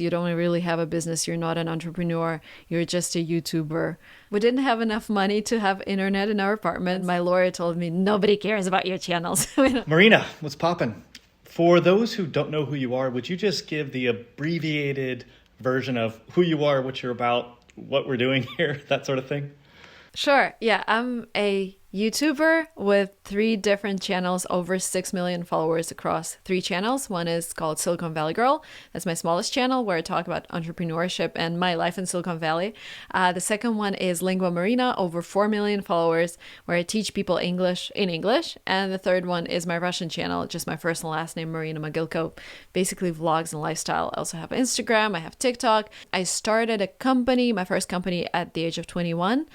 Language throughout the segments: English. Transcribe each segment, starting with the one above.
You don't really have a business. You're not an entrepreneur. You're just a YouTuber. We didn't have enough money to have internet in our apartment. My lawyer told me, nobody cares about your channels. Marina, what's poppin'? For those who don't know who you are, would you just give the abbreviated version of who you are, what you're about, what we're doing here, that sort of thing? Sure. Yeah, I'm a YouTuber with 3 different channels, over 6 million followers across 3 channels. One is called Silicon Valley Girl. That's my smallest channel where I talk about entrepreneurship and my life in Silicon Valley. The second one is Lingua Marina, over 4 million followers, where I teach people English in English. And the third one is my Russian channel, just my first and last name, Marina Mogilko, basically vlogs and lifestyle. I also have Instagram, I have TikTok. I started a company, my first company at the age of 21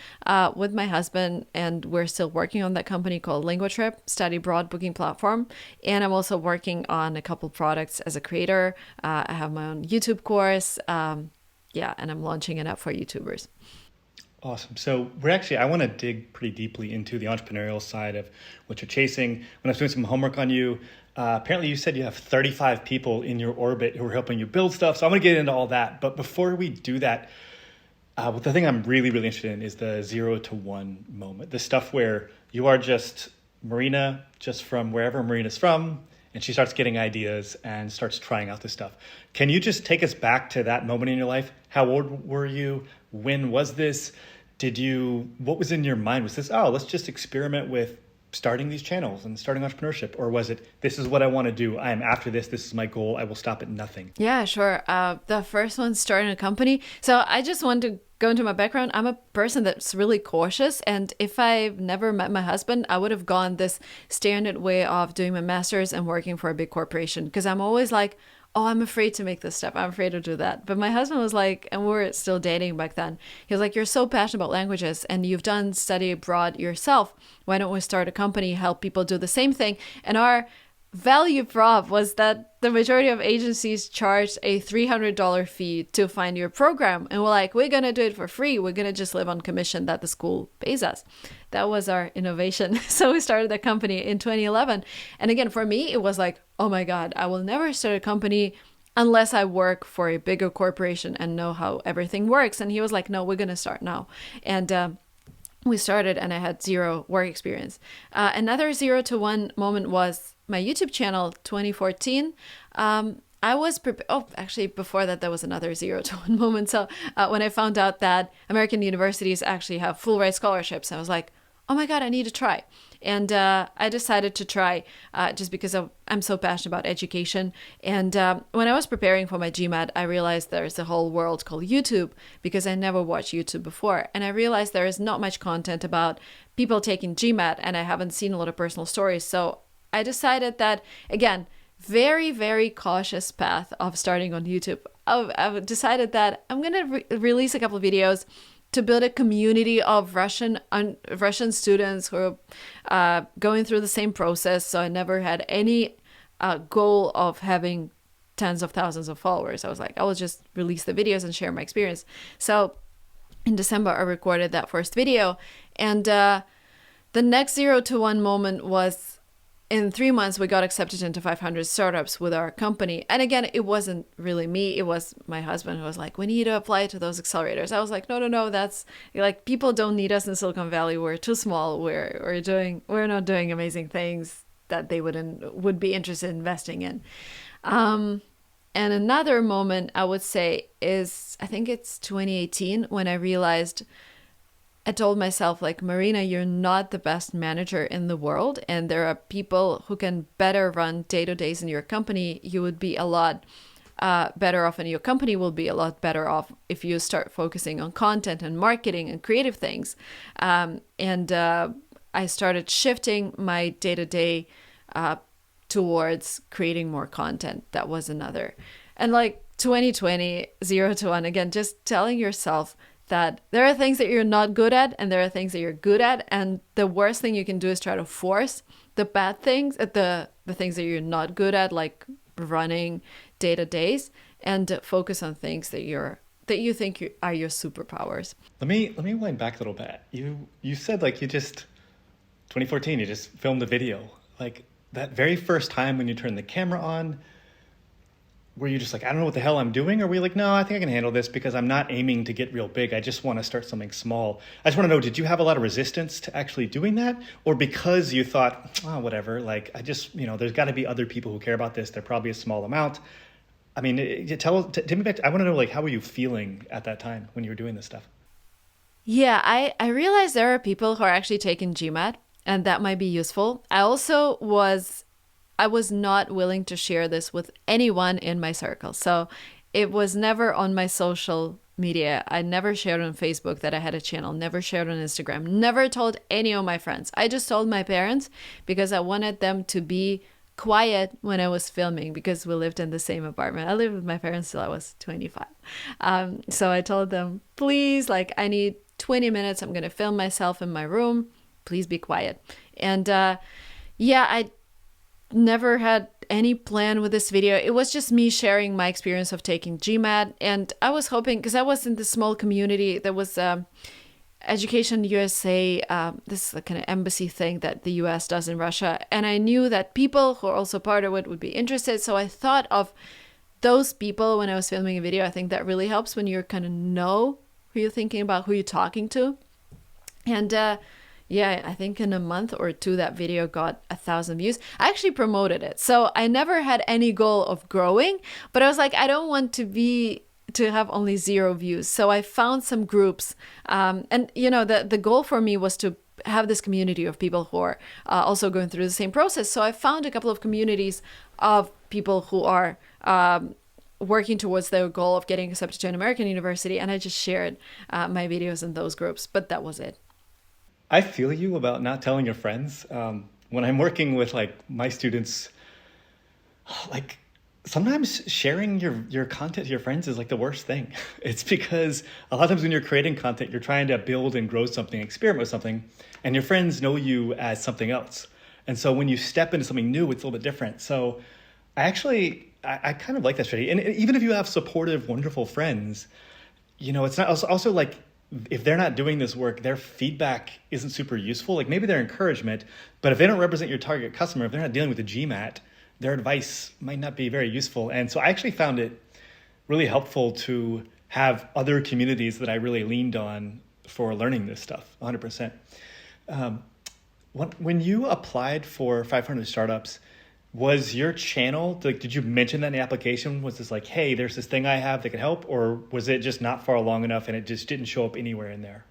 with my husband, and we're still working on that company called LinguaTrip, study abroad booking platform. And I'm also working on a couple products as a creator. I have my own YouTube course. And I'm launching it up for YouTubers. Awesome. So I want to dig pretty deeply into the entrepreneurial side of what you're chasing. When I was doing some homework on you, apparently you said you have 35 people in your orbit who are helping you build stuff. So I'm going to get into all that. But before we do that, the thing I'm really, really interested in is the 0 to 1 moment. The stuff where you are just Marina, just from wherever Marina's from, and she starts getting ideas and starts trying out this stuff. Can you just take us back to that moment in your life? How old were you? When was this? What was in your mind? Was this, let's just experiment with starting these channels and starting entrepreneurship? Or was it, this is what I want to do. I am after this. This is my goal. I will stop at nothing. Yeah, sure. The first one, starting a company. So I just want to go into my background. I'm a person that's really cautious. And if I've never met my husband, I would have gone this standard way of doing my master's and working for a big corporation. Because I'm always like, oh, I'm afraid to make this step. I'm afraid to do that. But my husband was like, and we were still dating back then. He was like, you're so passionate about languages and you've done study abroad yourself. Why don't we start a company, help people do the same thing? And our value prop was that the majority of agencies charge a $300 fee to find your program. And we're like, we're going to do it for free. We're going to just live on commission that the school pays us. That was our innovation. So we started the company in 2011. And again, for me, it was like, oh my God, I will never start a company unless I work for a bigger corporation and know how everything works. And he was like, no, we're going to start now. And we started and I had 0 work experience. Another 0 to 1 moment was my YouTube channel, 2014. I was prepared. Oh, actually, before that, there was another 0 to 1 moment. So when I found out that American universities actually have full ride scholarships, I was like, oh my God, I need to try. And I decided to try just because I'm so passionate about education. And when I was preparing for my GMAT, I realized there's a whole world called YouTube because I never watched YouTube before. And I realized there is not much content about people taking GMAT, and I haven't seen a lot of personal stories. So I decided that, again, very, very cautious path of starting on YouTube. I've decided that I'm going to release a couple of videos to build a community of Russian students who are going through the same process. So I never had any goal of having tens of thousands of followers. I was like, I will just release the videos and share my experience. So in December, I recorded that first video. And the next 0 to 1 moment was, in 3 months, we got accepted into 500 startups with our company. And again, it wasn't really me. It was my husband who was like, we need to apply to those accelerators. I was like, no, that's like, people don't need us in Silicon Valley. We're too small. We're not doing amazing things that they would be interested in investing in. And another moment I would say is, I think it's 2018 when I realized, I told myself, like, Marina, you're not the best manager in the world, and there are people who can better run day-to-days in your company. You would be a lot better off, and your company will be a lot better off if you start focusing on content and marketing and creative things. I started shifting my day-to-day towards creating more content. That was another. And like 2020, 0 to 1, again, just telling yourself that there are things that you're not good at and there are things that you're good at. And the worst thing you can do is try to force the bad things, the things that you're not good at, like running day-to-days, and focus on things that you think are your superpowers. Let me wind back a little bit. You said, like, 2014, you just filmed a video. Like, that very first time when you turned the camera on, were you just like, I don't know what the hell I'm doing? Or were you like, no, I think I can handle this because I'm not aiming to get real big. I just want to start something small. I just want to know, did you have a lot of resistance to actually doing that? Or because you thought, oh, whatever, like I just, there's got to be other people who care about this. They're probably a small amount. I mean, take me back. I want to know, like, how were you feeling at that time when you were doing this stuff? Yeah, I realized there are people who are actually taking GMAT, and that might be useful. I was not willing to share this with anyone in my circle. So it was never on my social media. I never shared on Facebook that I had a channel, never shared on Instagram, never told any of my friends. I just told my parents because I wanted them to be quiet when I was filming because we lived in the same apartment. I lived with my parents till I was 25. So I told them, please, like, I need 20 minutes. I'm going to film myself in my room. Please be quiet. And yeah, I never had any plan with this video. It was just me sharing my experience of taking GMAT. And I was hoping, because I was in this small community, there was Education USA, this is the kind of embassy thing that the US does in Russia. And I knew that people who are also part of it would be interested. So I thought of those people when I was filming a video. I think that really helps when you kind of know who you're thinking about, who you're talking to. And yeah, I think in a month or two, that video got 1,000 views. I actually promoted it. So I never had any goal of growing, but I was like, I don't want to have only 0 views. So I found some groups. And, the goal for me was to have this community of people who are also going through the same process. So I found a couple of communities of people who are working towards their goal of getting accepted to an American university. And I just shared my videos in those groups, but that was it. I feel you about not telling your friends. When I'm working with like my students, like sometimes sharing your content to your friends is like the worst thing. It's because a lot of times when you're creating content, you're trying to build and grow something, experiment with something, and your friends know you as something else. And so when you step into something new, it's a little bit different. So I kind of like that strategy. And even if you have supportive, wonderful friends, it's not also like, if they're not doing this work, their feedback isn't super useful. Like maybe their encouragement, but if they don't represent your target customer, if they're not dealing with the GMAT, their advice might not be very useful. And so I actually found it really helpful to have other communities that I really leaned on for learning this stuff, 100%. When you applied for 500 startups, was your channel, like, did you mention that in the application? Was this like, hey, there's this thing I have that can help? Or was it just not far long enough and it just didn't show up anywhere in there?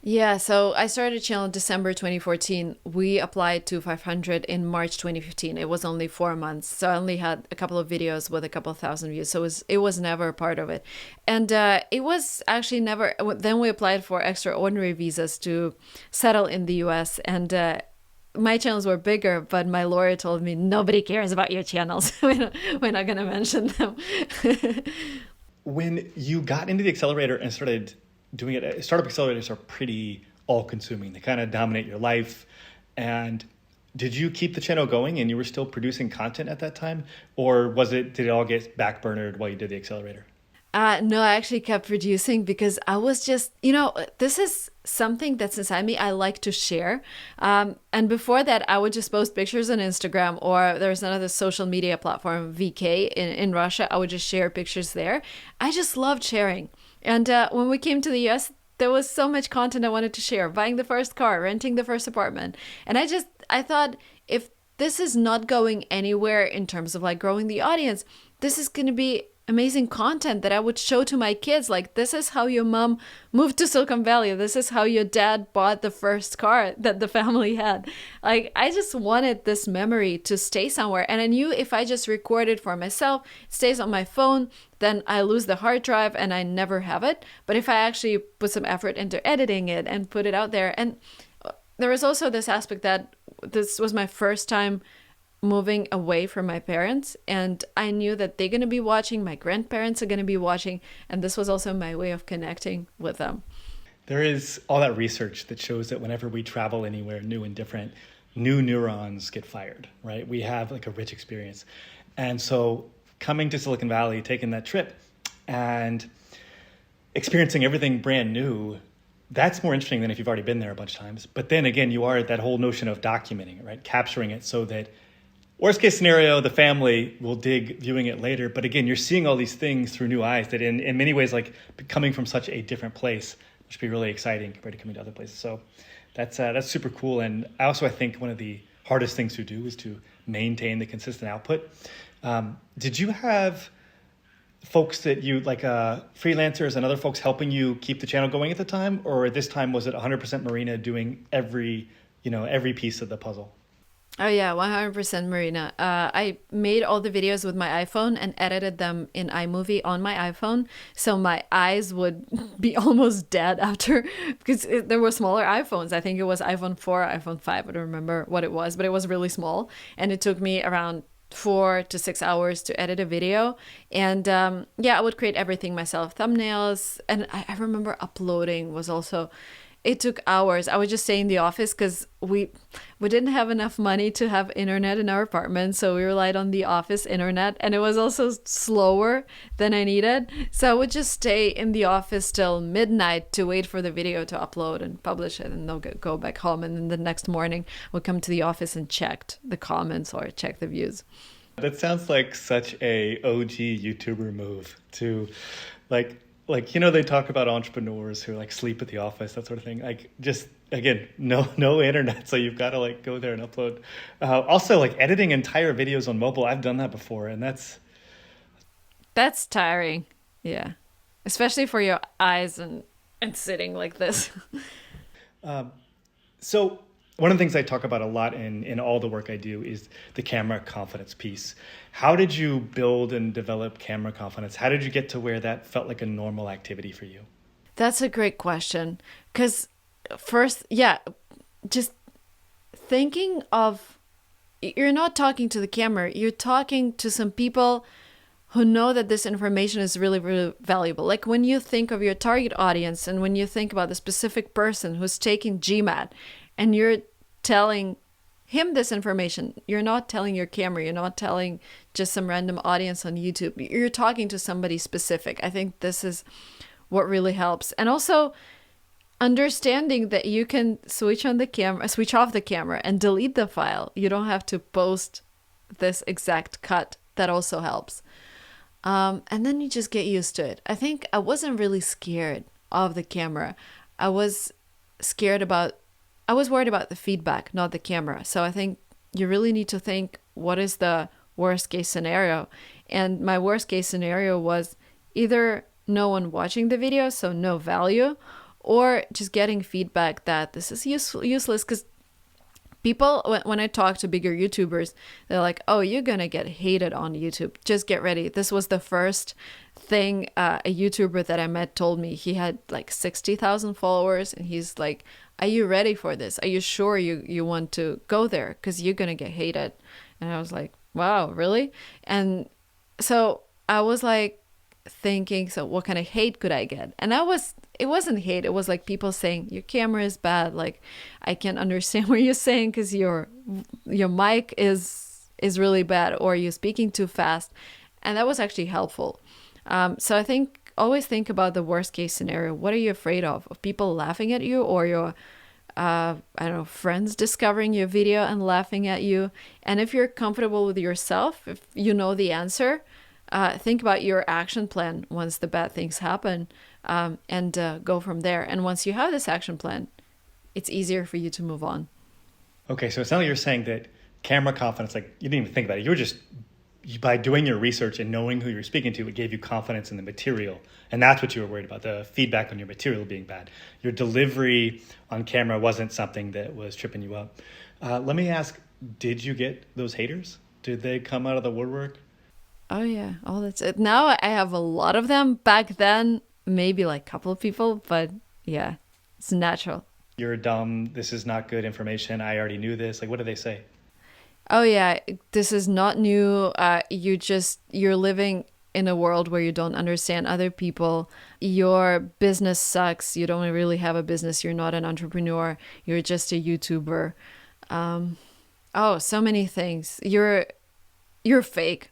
Yeah, so I started a channel in December 2014. We applied to 500 in March 2015. It was only 4 months. So I only had a couple of videos with a couple of thousand views. So it was never a part of it. And it was actually never, then we applied for extraordinary visas to settle in the US. And my channels were bigger, but my lawyer told me nobody cares about your channels. We're not going to mention them. When you got into the accelerator and started doing it, startup accelerators are pretty all-consuming. They kind of dominate your life. And did you keep the channel going and you were still producing content at that time? Or did it all get backburnered while you did the accelerator? No, I actually kept producing because I was just, this is something that's inside me. I like to share. And before that, I would just post pictures on Instagram, or there's another social media platform, VK, in Russia. I would just share pictures there. I just loved sharing. And when we came to the US, there was so much content I wanted to share. Buying the first car, renting the first apartment. And I thought, if this is not going anywhere in terms of like growing the audience, this is going to be amazing content that I would show to my kids. Like, this is how your mom moved to Silicon Valley. This is how your dad bought the first car that the family had. Like, I just wanted this memory to stay somewhere. And I knew if I just record it for myself, it stays on my phone, then I lose the hard drive and I never have it. But if I actually put some effort into editing it and put it out there, and there was also this aspect that this was my first time moving away from my parents, and I knew that they're going to be watching, my grandparents are going to be watching, and this was also my way of connecting with them. There is all that research that shows that whenever we travel anywhere new and different, new neurons get fired, right? We have like a rich experience. And so coming to Silicon Valley, taking that trip and experiencing everything brand new, that's more interesting than if you've already been there a bunch of times. But then again, you are that whole notion of documenting it, right? Capturing it so that worst case scenario, the family will dig viewing it later. But again, you're seeing all these things through new eyes that in many ways, like coming from such a different place, which would be really exciting compared to coming to other places. So that's super cool. And I think one of the hardest things to do is to maintain the consistent output. Did you have folks that you like freelancers and other folks helping you keep the channel going at the time, or this time was it 100% Marina doing every piece of the puzzle? Oh yeah, 100% Marina. I made all the videos with my iPhone and edited them in iMovie on my iPhone, so my eyes would be almost dead after, because there were smaller iPhones. I think it was iPhone 4, iPhone 5. I don't remember what it was, but it was really small, and it took me around 4 to 6 hours to edit a video. And I would create everything myself, thumbnails, and I remember uploading was also, it took hours. I would just stay in the office because we didn't have enough money to have internet in our apartment, so we relied on the office internet, and it was also slower than I needed. So I would just stay in the office till midnight to wait for the video to upload and publish it, and then go back home. And then the next morning would come to the office and checked the comments or check the views. That sounds like such a OG YouTuber move to like they talk about entrepreneurs who like sleep at the office, that sort of thing. Like just again, no internet, so you've got to like go there and upload. Also, like editing entire videos on mobile, I've done that before, and that's tiring. Yeah, especially for your eyes and sitting like this. So one of the things I talk about a lot in all the work I do is the camera confidence piece. How did you build and develop camera confidence? How did you get to where that felt like a normal activity for you? That's a great question. Because first, just thinking of, you're not talking to the camera, you're talking to some people who know that this information is really, really valuable. Like when you think of your target audience and when you think about the specific person who's taking GMAT, and you're telling him this information, you're not telling your camera, you're not telling just some random audience on YouTube, you're talking to somebody specific. I think this is what really helps. And also understanding that you can switch off the camera and delete the file. You don't have to post this exact cut. That also helps. And then you just get used to it. I think I wasn't really scared of the camera. I was worried about the feedback, not the camera. So I think you really need to think, what is the worst case scenario? And my worst case scenario was either no one watching the video, so no value, or just getting feedback that this is useless. Because people, when I talk to bigger YouTubers, they're like, oh, you're going to get hated on YouTube. Just get ready. This was the first thing a YouTuber that I met told me. He had like 60,000 followers, and he's like, are you ready for this? Are you sure you want to go there? Because you're going to get hated. And I was like, wow, really? And so I was like thinking, so what kind of hate could I get? And it wasn't hate. It was like people saying, your camera is bad. Like, I can't understand what you're saying because your mic is really bad, or you're speaking too fast. And that was actually helpful. So I think always think about the worst case scenario. What are you afraid of? Of people laughing at you, or your friends discovering your video and laughing at you? And if you're comfortable with yourself, if you know the answer, think about your action plan once the bad things happen, and go from there. And once you have this action plan, it's easier for you to move on. Okay, so it's not like you're saying that camera confidence, like you didn't even think about it. You were just, by doing your research and knowing who you're speaking to, it gave you confidence in the material. And that's what you were worried about, the feedback on your material being bad. Your delivery on camera wasn't something that was tripping you up. Let me ask, did you get those haters? Did they come out of the woodwork? Oh, yeah. Oh, that's it. Now I have a lot of them. Back then, maybe like a couple of people, but yeah, it's natural. You're dumb. This is not good information. I already knew this. Like, what did they say? Oh, yeah, this is not new. You're living in a world where you don't understand other people. Your business sucks. You don't really have a business. You're not an entrepreneur. You're just a YouTuber. So many things. You're fake.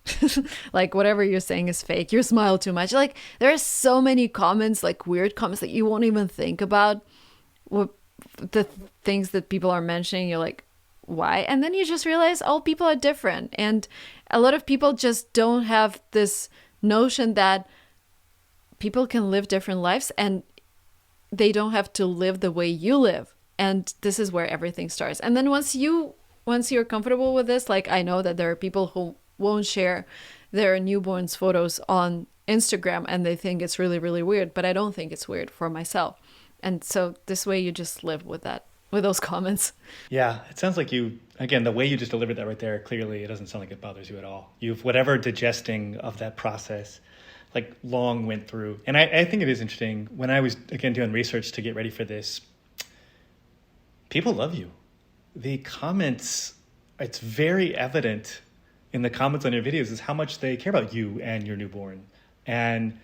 Like whatever you're saying is fake. You smile too much. Like there are so many comments, like weird comments that you won't even think about. The things that people are mentioning, you're like, why. And then you just realize all people are different. And a lot of people just don't have this notion that people can live different lives and they don't have to live the way you live. And this is where everything starts. And then once you're comfortable with this, like I know that there are people who won't share their newborns photos on Instagram and they think it's really, really weird, but I don't think it's weird for myself. And so this way you just live with that, with those comments. Yeah, it sounds like you, again, the way you just delivered that right there, clearly it doesn't sound like it bothers you at all. You've whatever digesting of that process like long went through. And I think it is interesting. When I was, again, doing research to get ready for this, people love you. The comments, it's very evident in the comments on your videos is how much they care about you and your newborn. And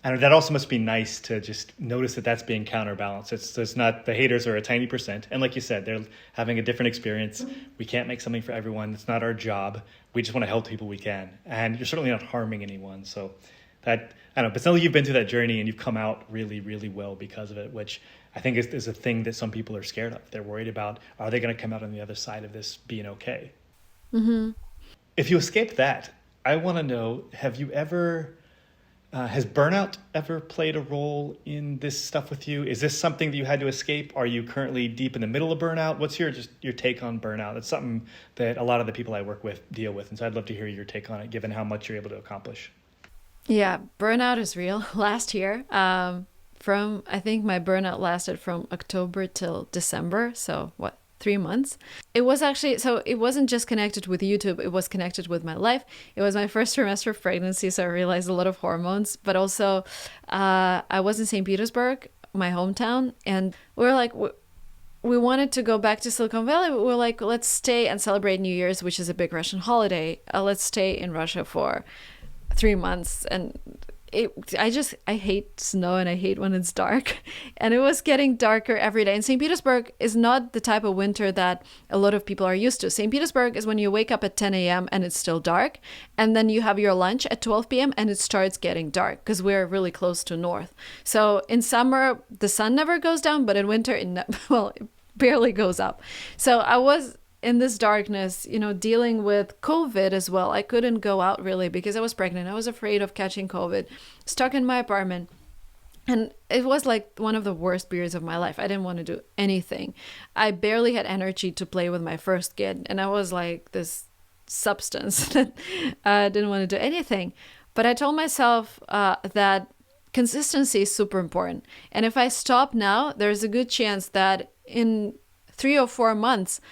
that also must be nice to just notice that that's being counterbalanced. It's not, the haters are a tiny percent. And like you said, they're having a different experience. We can't make something for everyone. It's not our job. We just want to help people we can. And you're certainly not harming anyone. So that, I don't know, but it's not like you've been through that journey and you've come out really, really well because of it, which I think is a thing that some people are scared of. They're worried about, are they going to come out on the other side of this being okay? Mm-hmm. If you escape that, I want to know, have you ever... has burnout ever played a role in this stuff with you? Is this something that you had to escape? Are you currently deep in the middle of burnout? What's your take on burnout? It's something that a lot of the people I work with deal with. And so I'd love to hear your take on it, given how much you're able to accomplish. Yeah, burnout is real. Last year, I think my burnout lasted from October till December. So 3 months. It was actually, so it wasn't just connected with YouTube, it was connected with my life. It was my first trimester of pregnancy, so I realized a lot of hormones, but also I was in St. Petersburg, my hometown, and we were like, we wanted to go back to Silicon Valley. We were like, let's stay and celebrate New Year's, which is a big Russian holiday. Let's stay in Russia for 3 months. And I hate snow and I hate when it's dark. And it was getting darker every day. And St. Petersburg is not the type of winter that a lot of people are used to. St. Petersburg is when you wake up at 10 a.m. and it's still dark. And then you have your lunch at 12 p.m. and it starts getting dark because we're really close to north. So in summer, the sun never goes down, but in winter, it barely goes up. So I was in this darkness, dealing with COVID as well. I couldn't go out really because I was pregnant. I was afraid of catching COVID, stuck in my apartment. And it was like one of the worst periods of my life. I didn't want to do anything. I barely had energy to play with my first kid. And I was like this substance that I didn't want to do anything. But I told myself that consistency is super important. And if I stop now, there's a good chance that in 3 or 4 months,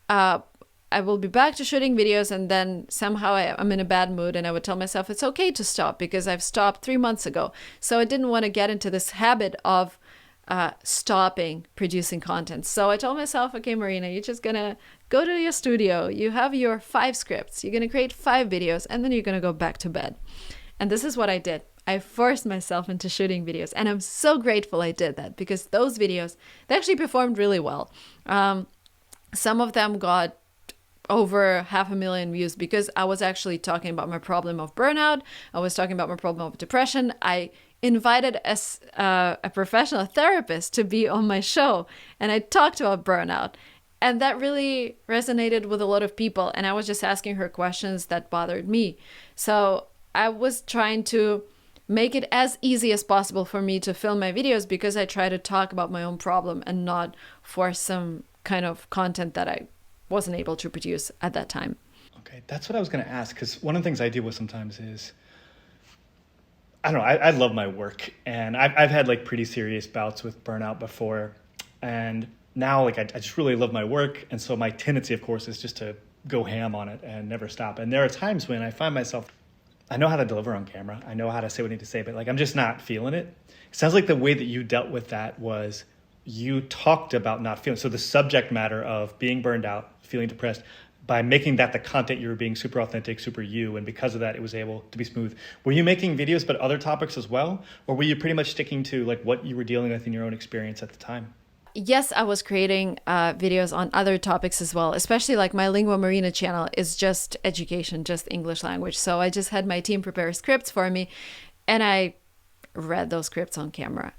I will be back to shooting videos and then somehow I'm in a bad mood and I would tell myself it's okay to stop because I've stopped 3 months ago. So I didn't want to get into this habit of stopping producing content. So I told myself, okay, Marina, you're just going to go to your studio. You have your 5 scripts. You're going to create 5 videos and then you're going to go back to bed. And this is what I did. I forced myself into shooting videos and I'm so grateful I did that because those videos, they actually performed really well. Some of them got over 500,000 views because I was actually talking about my problem of burnout. I was talking about my problem of depression. I invited a professional therapist to be on my show and I talked about burnout. And that really resonated with a lot of people. And I was just asking her questions that bothered me. So I was trying to make it as easy as possible for me to film my videos because I try to talk about my own problem and not force some kind of content that I wasn't able to produce at that time. Okay, that's what I was going to ask, because one of the things I deal with sometimes is, I don't know, I love my work, and I've had like pretty serious bouts with burnout before, and now like I just really love my work, and so my tendency, of course, is just to go ham on it and never stop. And there are times when I find myself, I know how to deliver on camera, I know how to say what I need to say, but like I'm just not feeling it. It sounds like the way that you dealt with that was you talked about not feeling. So the subject matter of being burned out, feeling depressed, by making that the content, you were being super authentic, super you. And because of that, it was able to be smooth. Were you making videos, but other topics as well? Or were you pretty much sticking to like what you were dealing with in your own experience at the time? Yes, I was creating videos on other topics as well, especially like my Lingua Marina channel is just education, just English language. So I just had my team prepare scripts for me and I read those scripts on camera.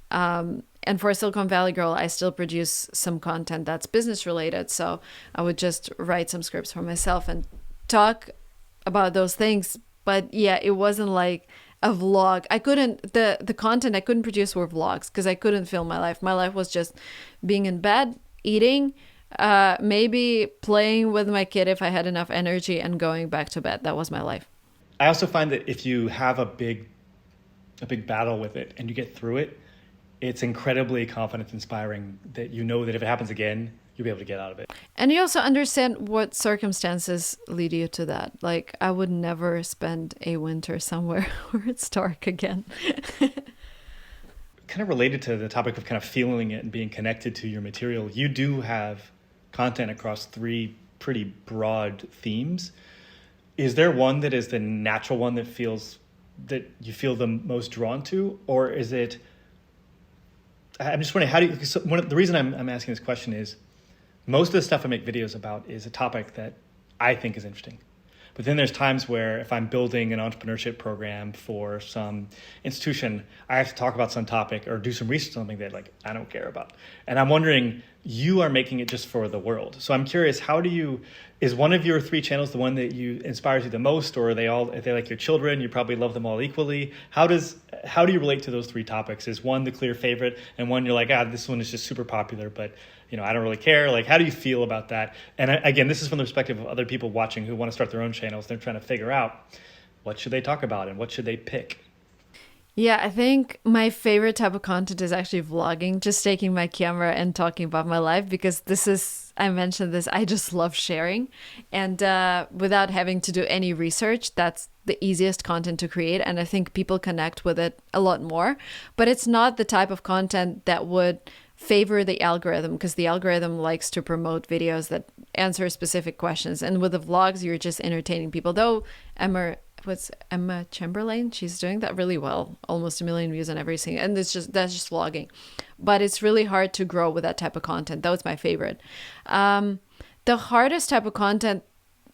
And for Silicon Valley Girl, I still produce some content that's business related. So I would just write some scripts for myself and talk about those things. But yeah, it wasn't like a vlog. I couldn't, the content I couldn't produce were vlogs because I couldn't film my life. My life was just being in bed, eating, maybe playing with my kid if I had enough energy, and going back to bed. That was my life. I also find that if you have a big battle with it and you get through it, it's incredibly confidence inspiring that you know that if it happens again, you'll be able to get out of it. And you also understand what circumstances lead you to that. Like, I would never spend a winter somewhere where it's dark again. Kind of related to the topic of kind of feeling it and being connected to your material, you do have content across 3 pretty broad themes. Is there one that is the natural one that you feel the most drawn to, or is it? I'm just wondering, how do you? So the reason I'm asking this question is, most of the stuff I make videos about is a topic that I think is interesting. But then there's times where if I'm building an entrepreneurship program for some institution, I have to talk about some topic or do some research on something that like I don't care about. And I'm wondering, you are making it just for the world. So I'm curious, is one of your 3 channels the one that inspires you the most, or are they all, if they're like your children, you probably love them all equally? How do you relate to those 3 topics? Is one the clear favorite and one you're like, this one is just super popular, but I don't really care? Like, how do you feel about that? And again, this is from the perspective of other people watching who want to start their own channels. They're trying to figure out what should they talk about and what should they pick. Yeah, I think my favorite type of content is actually vlogging, just taking my camera and talking about my life, because I mentioned this, I just love sharing. And without having to do any research, that's the easiest content to create. And I think people connect with it a lot more. But it's not the type of content that would favor the algorithm, because the algorithm likes to promote videos that answer specific questions. And with the vlogs, you're just entertaining people. Though Emma Chamberlain, she's doing that really well, almost 1 million views on every single, and that's just vlogging. But it's really hard to grow with that type of content. That was my favorite. The hardest type of content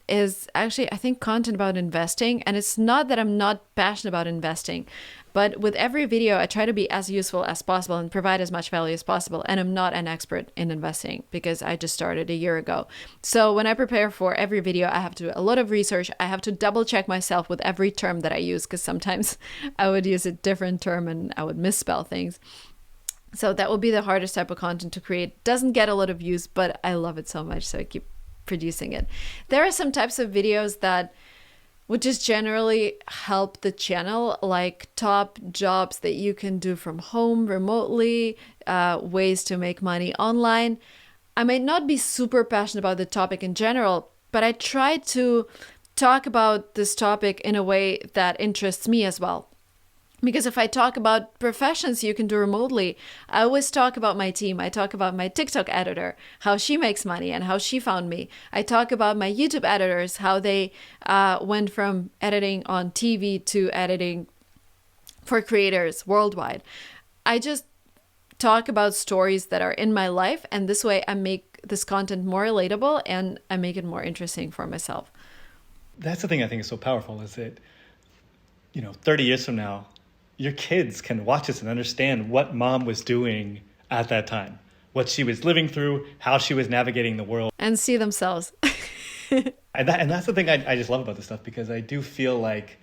is actually, I think, content about investing. And it's not that I'm not passionate about investing, but with every video, I try to be as useful as possible and provide as much value as possible. And I'm not an expert in investing because I just started a year ago. So when I prepare for every video, I have to do a lot of research. I have to double check myself with every term that I use, because sometimes I would use a different term and I would misspell things. So that would be the hardest type of content to create. Doesn't get a lot of views, but I love it so much, so I keep producing it. There are some types of videos that would just generally help the channel, like top jobs that you can do from home remotely, ways to make money online. I might not be super passionate about the topic in general, but I try to talk about this topic in a way that interests me as well. Because if I talk about professions you can do remotely, I always talk about my team. I talk about my TikTok editor, how she makes money and how she found me. I talk about my YouTube editors, how they went from editing on TV to editing for creators worldwide. I just talk about stories that are in my life, and this way I make this content more relatable and I make it more interesting for myself. That's the thing I think is so powerful, is that 30 years from now, your kids can watch this and understand what mom was doing at that time, what she was living through, how she was navigating the world. And see themselves. And that's the thing I just love about this stuff, because I do feel like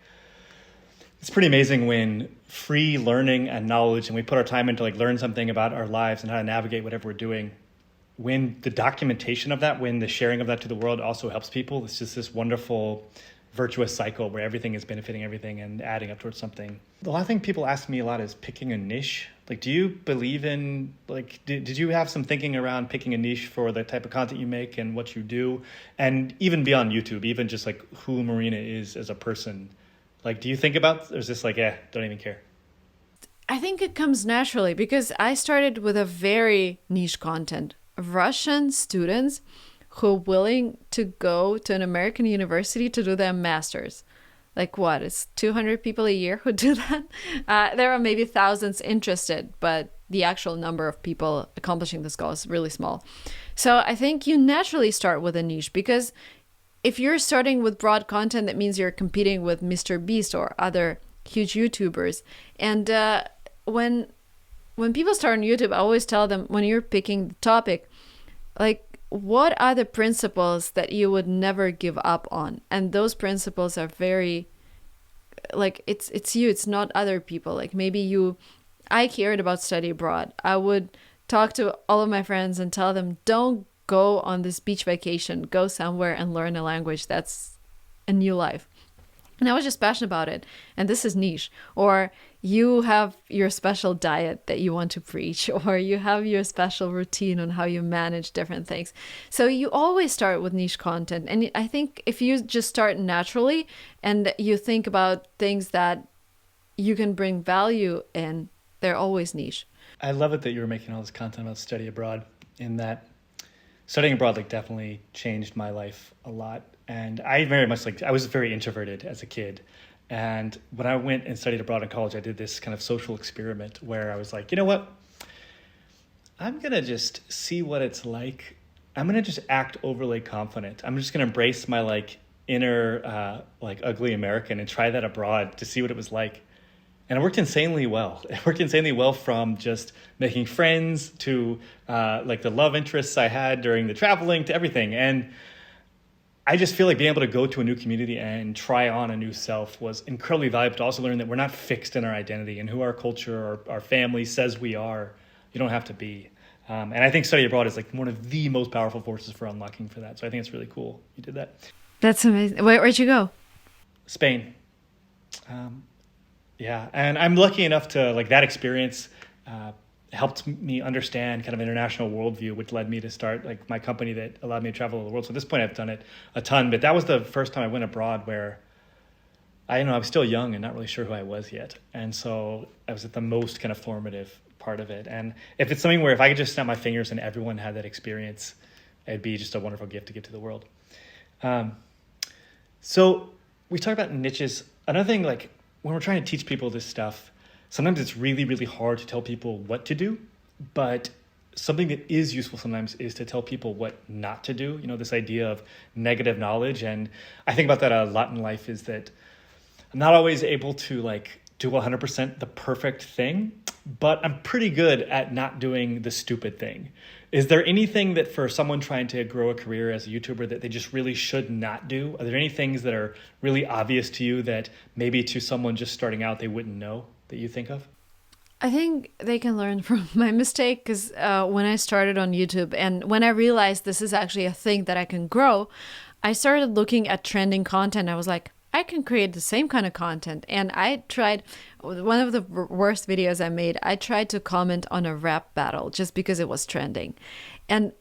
it's pretty amazing when free learning and knowledge, and we put our time into learn something about our lives and how to navigate whatever we're doing, when the documentation of that, when the sharing of that to the world also helps people, it's just this wonderful virtuous cycle where everything is benefiting everything and adding up towards something. The last thing people ask me a lot is picking a niche. Do you believe in, did you have some thinking around picking a niche for the type of content you make and what you do? And even beyond YouTube, even just who Marina is as a person. Do you think about, or is this don't even care? I think it comes naturally, because I started with a very niche content. Russian students who are willing to go to an American university to do their master's. It's 200 people a year who do that? There are maybe thousands interested, but the actual number of people accomplishing this goal is really small. So I think you naturally start with a niche, because if you're starting with broad content, that means you're competing with Mr. Beast or other huge YouTubers. And when when people start on YouTube, I always tell them, when you're picking the topic, like, what are the principles that you would never give up on? And those principles are very, like, it's you, it's not other people. Like, maybe I cared about study abroad. I would talk to all of my friends and tell them, don't go on this beach vacation, go somewhere and learn a language. That's a new life. And I was just passionate about it. And this is niche. Or you have your special diet that you want to preach, or you have your special routine on how you manage different things. So you always start with niche content. And I think if you just start naturally and you think about things that you can bring value in, they're always niche. I love it that you were making all this content about study abroad, in that studying abroad like definitely changed my life a lot. And I very much I was very introverted as a kid. And when I went and studied abroad in college, I did this kind of social experiment where I was like, you know what? I'm going to just see what it's like. I'm going to just act overly confident. I'm just going to embrace my inner ugly American and try that abroad to see what it was like. And it worked insanely well. It worked insanely well, from just making friends to the love interests I had during the traveling to everything. And I just feel like being able to go to a new community and try on a new self was incredibly valuable, to also learn that we're not fixed in our identity and who our culture or our family says we are. You don't have to be. And I think study abroad is one of the most powerful forces for unlocking for that. So I think it's really cool you did that. That's amazing. Where'd you go? Spain. Yeah, and I'm lucky enough to that experience helped me understand kind of international worldview, which led me to start my company that allowed me to travel the world. So at this point, I've done it a ton, but that was the first time I went abroad where I was still young and not really sure who I was yet, and so I was at the most kind of formative part of it. And if it's something where if I could just snap my fingers and everyone had that experience, it'd be just a wonderful gift to give to the world. So we talked about niches. Another thing, when we're trying to teach people this stuff, sometimes it's really, really hard to tell people what to do, but something that is useful sometimes is to tell people what not to do. This idea of negative knowledge. And I think about that a lot in life, is that I'm not always able to do 100% the perfect thing, but I'm pretty good at not doing the stupid thing. Is there anything that for someone trying to grow a career as a YouTuber that they just really should not do? Are there any things that are really obvious to you that maybe to someone just starting out they wouldn't know, that you think of? I think they can learn from my mistake, because when I started on YouTube and when I realized this is actually a thing that I can grow, I started looking at trending content. I was like, I can create the same kind of content. And I tried, one of the worst videos I made, I tried to comment on a rap battle just because it was trending. And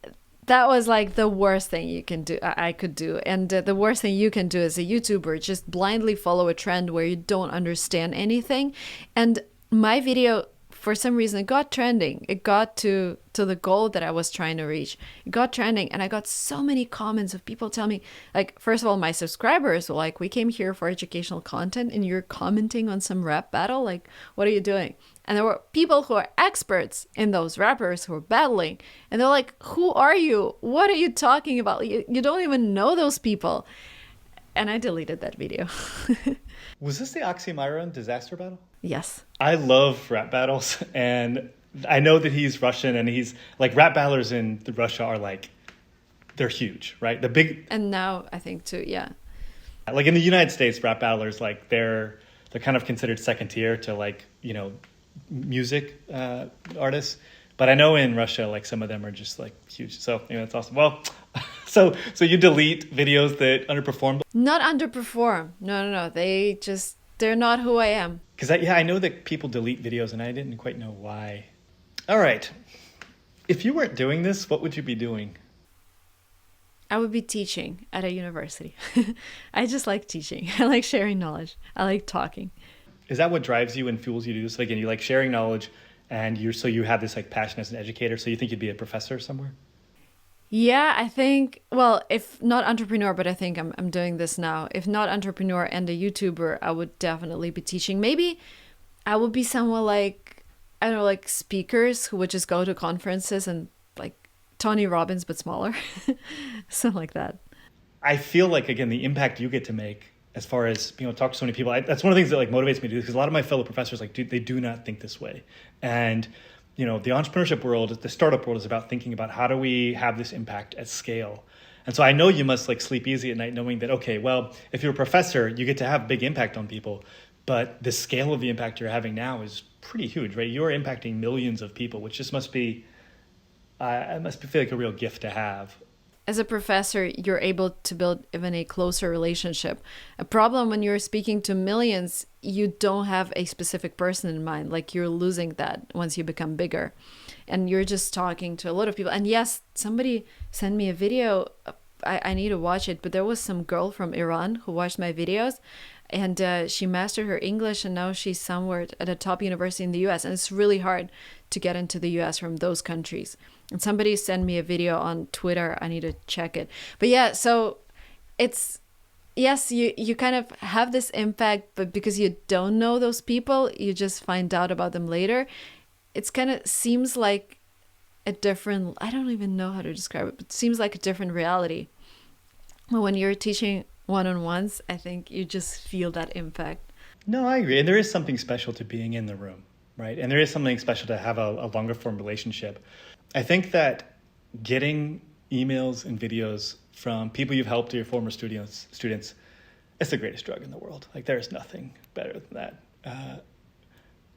that was the worst thing you can do, I could do. And the worst thing you can do as a YouTuber, just blindly follow a trend where you don't understand anything. And my video, for some reason, it got trending. It got to the goal that I was trying to reach. It got trending, and I got so many comments of people telling me, first of all, my subscribers were like, we came here for educational content and you're commenting on some rap battle? What are you doing? And there were people who are experts in those rappers who are battling. And they're like, who are you? What are you talking about? You don't even know those people. And I deleted that video. Was this the oxymoron disaster battle? Yes. I love rap battles, and I know that he's Russian, and he's rap battlers in Russia are they're huge, right? The big, and now I think too, yeah. In the United States, rap battlers they're kind of considered second tier to music artists, but I know in Russia some of them are just huge. So that's awesome. Well, so you delete videos that underperform? Not underperform. No. They're not who I am. Because I know that people delete videos, and I didn't quite know why. All right. If you weren't doing this, what would you be doing? I would be teaching at a university. I just like teaching. I like sharing knowledge. I like talking. Is that what drives you and fuels you to do this? Again, you like sharing knowledge, and you have this passion as an educator, so you think you'd be a professor somewhere? Yeah, I think, well, if not entrepreneur, but I think I'm doing this now. If not entrepreneur and a YouTuber, I would definitely be teaching. Maybe I would be someone I don't know, speakers who would just go to conferences and Tony Robbins, but smaller. Something like that. I feel again, the impact you get to make as far as, talk to so many people. That's one of the things that motivates me to do, because a lot of my fellow professors, they do not think this way. And the entrepreneurship world, the startup world is about thinking about how do we have this impact at scale. And so I know you must like sleep easy at night knowing that, okay, well, if you're a professor, you get to have big impact on people, but the scale of the impact you're having now is pretty huge, right? You're impacting millions of people, which just must be, it must feel like a real gift to have. As a professor, you're able to build even a closer relationship. A problem when you're speaking to millions, you don't have a specific person in mind. Like you're losing that once you become bigger. And you're just talking to a lot of people. And yes, somebody sent me a video. I need to watch it. But there was some girl from Iran who watched my videos. And she mastered her English. And now she's somewhere at a top university in the US. And it's really hard to get into the US from those countries. And somebody sent me a video on Twitter. I need to check it. But yeah, so it's, yes, you kind of have this impact, but because you don't know those people, you just find out about them later. It's kind of seems like a different, I don't even know how to describe it, but it seems like a different reality. But when you're teaching one-on-ones, I think you just feel that impact. No, I agree. And there is something special to being in the room, right? And there is something special to have a longer form relationship. I think that getting emails and videos from people you've helped or your former students, it's the greatest drug in the world. Like there's nothing better than that.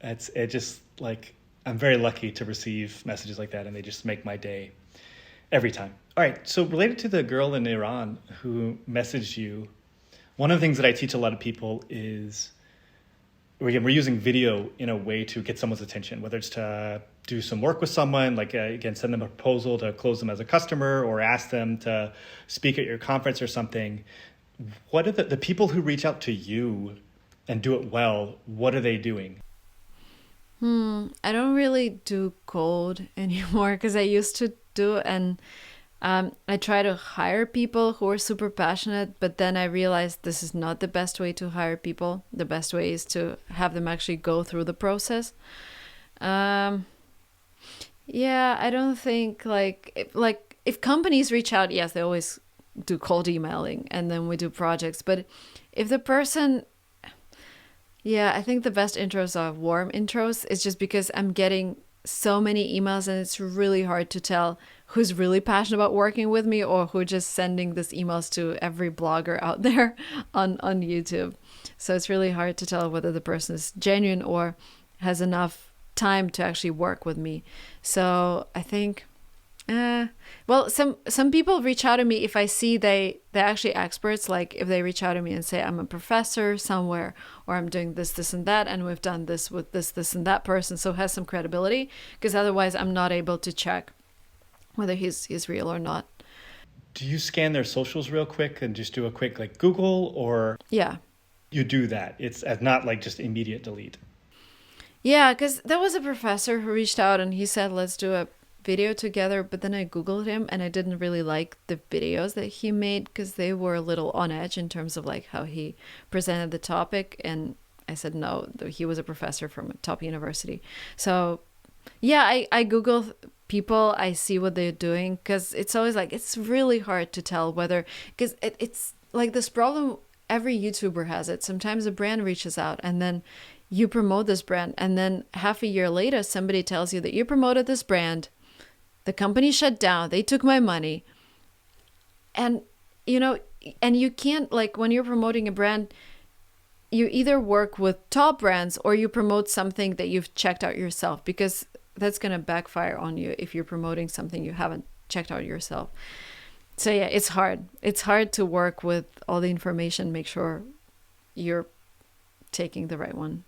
It just like, I'm very lucky to receive messages like that, and they just make my day every time. All right. So related to the girl in Iran who messaged you, one of the things that I teach a lot of people is, again, we're using video in a way to get someone's attention, whether it's to do some work with someone, like again, send them a proposal to close them as a customer or ask them to speak at your conference or something. What are the people who reach out to you and do it well, what are they doing? I don't really do cold anymore because I used to do, and I try to hire people who are super passionate, but then I realized this is not the best way to hire people. The best way is to have them actually go through the process. Yeah, I don't think if companies reach out, yes, they always do cold emailing and then we do projects. But if the person, yeah, I think the best intros are warm intros. It's just because I'm getting so many emails and it's really hard to tell who's really passionate about working with me or who just sending these emails to every blogger out there on YouTube. So it's really hard to tell whether the person is genuine or has enough time to actually work with me. So I think, well, some people reach out to me if I see they're actually experts. Like if they reach out to me and say, I'm a professor somewhere, or I'm doing this, and that, and we've done this with this, and that person, so it has some credibility, because otherwise I'm not able to check whether he's real or not. Do you scan their socials real quick and just do a quick like Google, or yeah, you do that? It's not like just immediate delete. Yeah, because there was a professor who reached out and he said, let's do a video together. But then I Googled him and I didn't really like the videos that he made because they were a little on edge in terms of like how he presented the topic. And I said, no, he was a professor from a top university. So yeah, I Google people, I see what they're doing, because it's always like, it's really hard to tell whether, because it's like this problem, every YouTuber has it. Sometimes a brand reaches out and then you promote this brand, and then half a year later, somebody tells you that you promoted this brand, the company shut down, they took my money. And, and you can't, like when you're promoting a brand, you either work with top brands or you promote something that you've checked out yourself, because that's going to backfire on you if you're promoting something you haven't checked out yourself. So yeah, it's hard. It's hard to work with all the information, make sure you're taking the right one,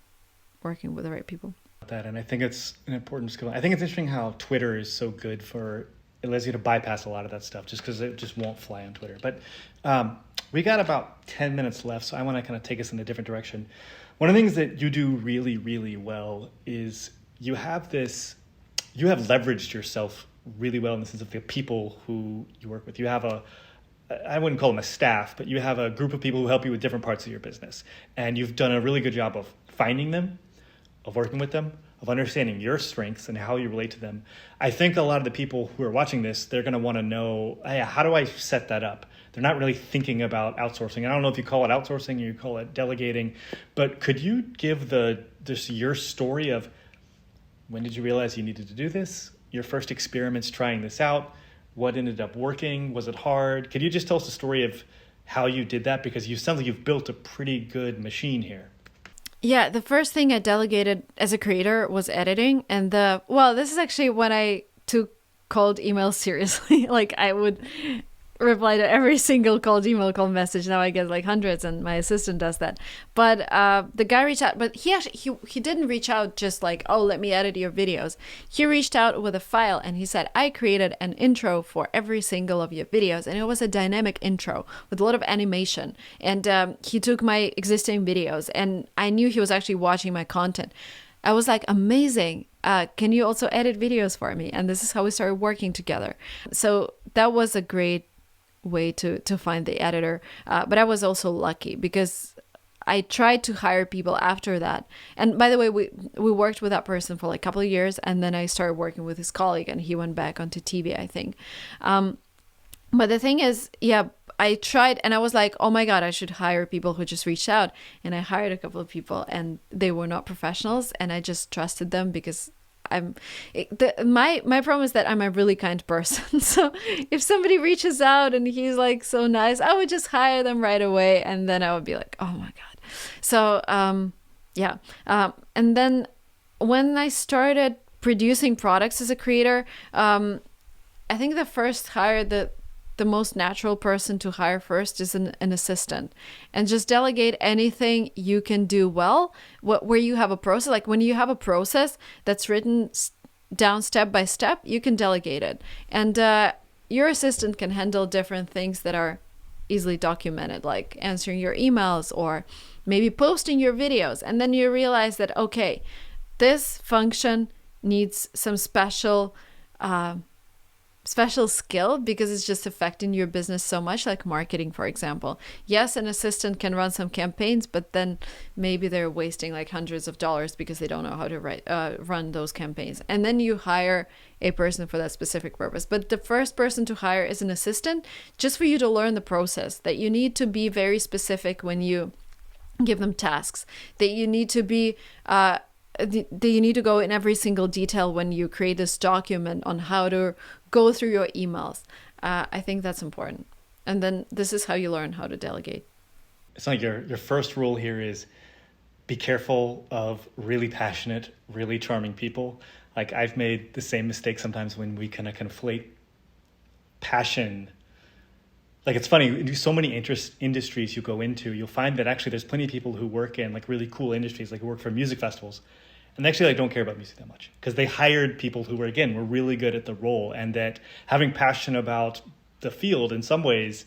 working with the right people. That, and I think it's an important skill. I think it's interesting how Twitter is so good it allows you to bypass a lot of that stuff just because it just won't fly on Twitter. But we got about 10 minutes left, so I want to kind of take us in a different direction. One of the things that you do really, really well is you have leveraged yourself really well in the sense of the people who you work with. You have I wouldn't call them a staff, but you have a group of people who help you with different parts of your business. And you've done a really good job of finding them, of working with them, of understanding your strengths and how you relate to them. I think a lot of the people who are watching this, they're going to want to know, hey, how do I set that up? They're not really thinking about outsourcing. I don't know if you call it outsourcing or you call it delegating, but could you give just your story of When did you realize you needed to do this? Your first experiments trying this out? What ended up working? Was it hard? Could you just tell us the story of how you did that? Because you sound like you've built a pretty good machine here. Yeah, the first thing I delegated as a creator was editing. And this is actually when I took cold emails seriously. Like I would reply to every single cold message. Now I get like hundreds, and my assistant does that. But the guy reached out, but he didn't reach out just like, oh, let me edit your videos. He reached out with a file and he said, I created an intro for every single of your videos, and it was a dynamic intro with a lot of animation. And he took my existing videos, and I knew he was actually watching my content. I was like, amazing. Can you also edit videos for me? And this is how we started working together. So that was a great way to find the editor. But I was also lucky because I tried to hire people after that. And by the way, we worked with that person for like a couple of years, and then I started working with his colleague, and he went back onto TV, I think. But the thing is, yeah, I tried, and I was like, oh my God, I should hire people who just reached out. And I hired a couple of people, and they were not professionals, and I just trusted them because my problem is that I'm a really kind person. So if somebody reaches out and he's like so nice, I would just hire them right away, and then I would be like, oh my God. So and then when I started producing products as a creator, I think the first hire, the most natural person to hire first is an assistant, and just delegate anything you can do well, where you have a process. Like when you have a process that's written down step by step, you can delegate it. And your assistant can handle different things that are easily documented, like answering your emails or maybe posting your videos. And then you realize that, okay, this function needs some special skill because it's just affecting your business so much, like marketing, for example. Yes, an assistant can run some campaigns, but then maybe they're wasting like hundreds of dollars because they don't know how to run those campaigns. And then you hire a person for that specific purpose. But the first person to hire is an assistant, just for you to learn the process, that you need to be very specific when you give them tasks, that you need to be you need to go in every single detail when you create this document on how to go through your emails. I think that's important. And then this is how you learn how to delegate. It's like your first rule here is be careful of really passionate, really charming people. Like I've made the same mistake sometimes when we kind of conflate passion. Like it's funny, in so many industries you go into, you'll find that actually there's plenty of people who work in like really cool industries, like who work for music festivals. And they actually don't care about music that much because they hired people who were really good at the role, and that having passion about the field in some ways,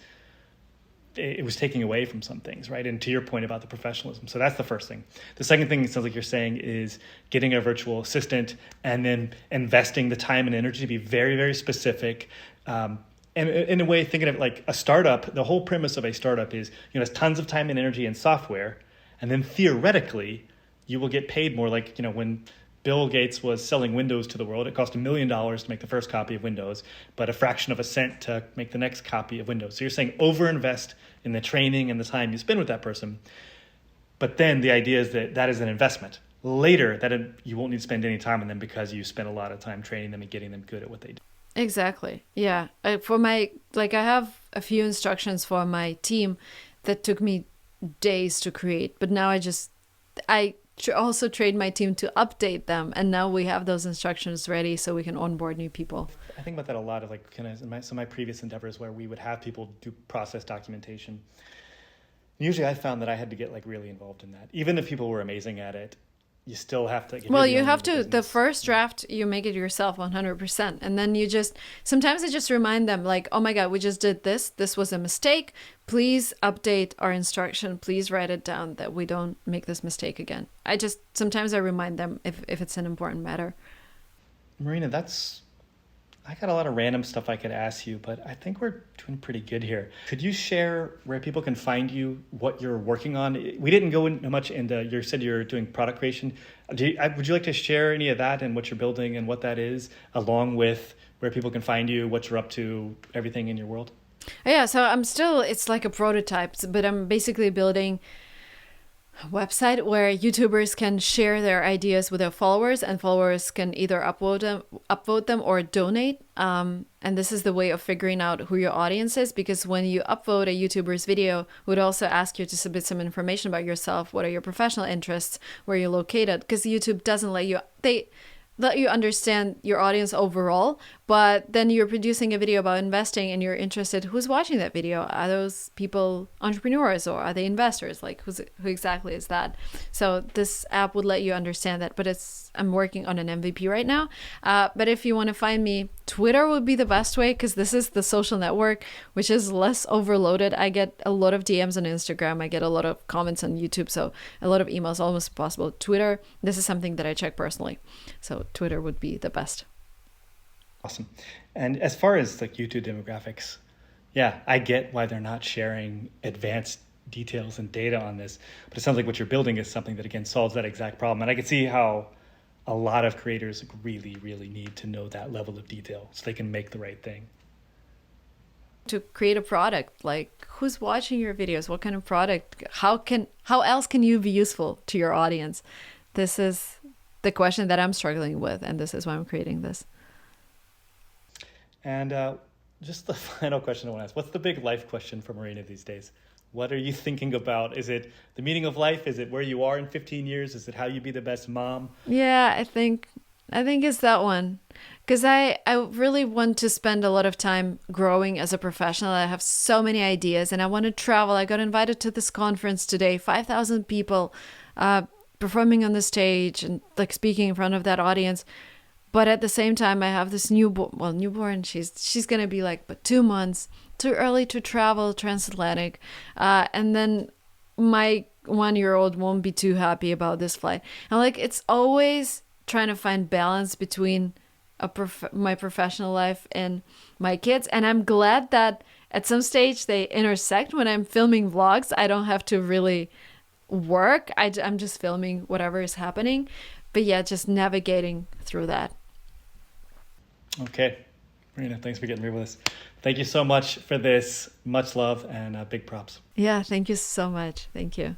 it was taking away from some things, right? And to your point about the professionalism. So that's the first thing. The second thing it sounds like you're saying is getting a virtual assistant and then investing the time and energy to be very, very specific. And in a way, thinking of it like a startup, the whole premise of a startup is, it's tons of time and energy and software. And then theoretically, you will get paid more. Like, when Bill Gates was selling Windows to the world, it cost $1 million to make the first copy of Windows, but a fraction of a cent to make the next copy of Windows. So you're saying overinvest in the training and the time you spend with that person. But then the idea is that is an investment. Later, you won't need to spend any time on them because you spent a lot of time training them and getting them good at what they do. Exactly. Yeah. I have a few instructions for my team that took me days to create, but now I also trained my team to update them, and now we have those instructions ready so we can onboard new people. I think about that a lot of some of my previous endeavors where we would have people do process documentation. Usually I found that I had to get really involved in that. Even if people were amazing at it, you still have to. The first draft, you make it yourself 100%. And then sometimes I just remind them like, oh my God, we just did this. This was a mistake. Please update our instruction. Please write it down that we don't make this mistake again. Sometimes I remind them if it's an important matter. Marina, I got a lot of random stuff I could ask you, but I think we're doing pretty good here. Could you share where people can find you, what you're working on? We didn't go into much into, you said you're doing product creation. Would you like to share any of that and what you're building and what that is, along with where people can find you, what you're up to, everything in your world? Yeah, so it's like a prototype, but I'm basically building website where YouTubers can share their ideas with their followers, and followers can either upvote them or donate. And this is the way of figuring out who your audience is, because when you upvote a YouTuber's video, it would also ask you to submit some information about yourself. What are your professional interests? Where you're located? Because YouTube doesn't they let you understand your audience overall, but then you're producing a video about investing and you're interested who's watching that video. Are those people entrepreneurs or are they investors? Like who exactly is that? So this app would let you understand that, but I'm working on an MVP right now. But if you want to find me, Twitter would be the best way, because this is the social network which is less overloaded. I get a lot of DMs on Instagram. I get a lot of comments on YouTube. So a lot of emails, almost impossible. Twitter, this is something that I check personally. So Twitter would be the best. Awesome. And as far as like YouTube demographics, yeah, I get why they're not sharing advanced details and data on this, but it sounds like what you're building is something that, again, solves that exact problem. And I can see how a lot of creators really, really need to know that level of detail so they can make the right thing. To create a product, like who's watching your videos? What kind of product? How else can you be useful to your audience? This is the question that I'm struggling with, and this is why I'm creating this. And just the final question I want to ask, what's the big life question for Marina these days? What are you thinking about? Is it the meaning of life? Is it where you are in 15 years? Is it how you be the best mom? Yeah, I think it's that one. Because I really want to spend a lot of time growing as a professional. I have so many ideas and I want to travel. I got invited to this conference today, 5,000 people performing on the stage and like speaking in front of that audience. But at the same time, I have this newborn. She's going to be like, but 2 months, too early to travel transatlantic. And then my 1-year-old won't be too happy about this flight. And like, it's always trying to find balance between my professional life and my kids. And I'm glad that at some stage they intersect. When I'm filming vlogs, I don't have to really work. I'm just filming whatever is happening. But yeah, just navigating through that. Okay. Marina, thanks for getting real with us. Thank you so much for this. Much love and big props. Yeah, thank you so much. Thank you.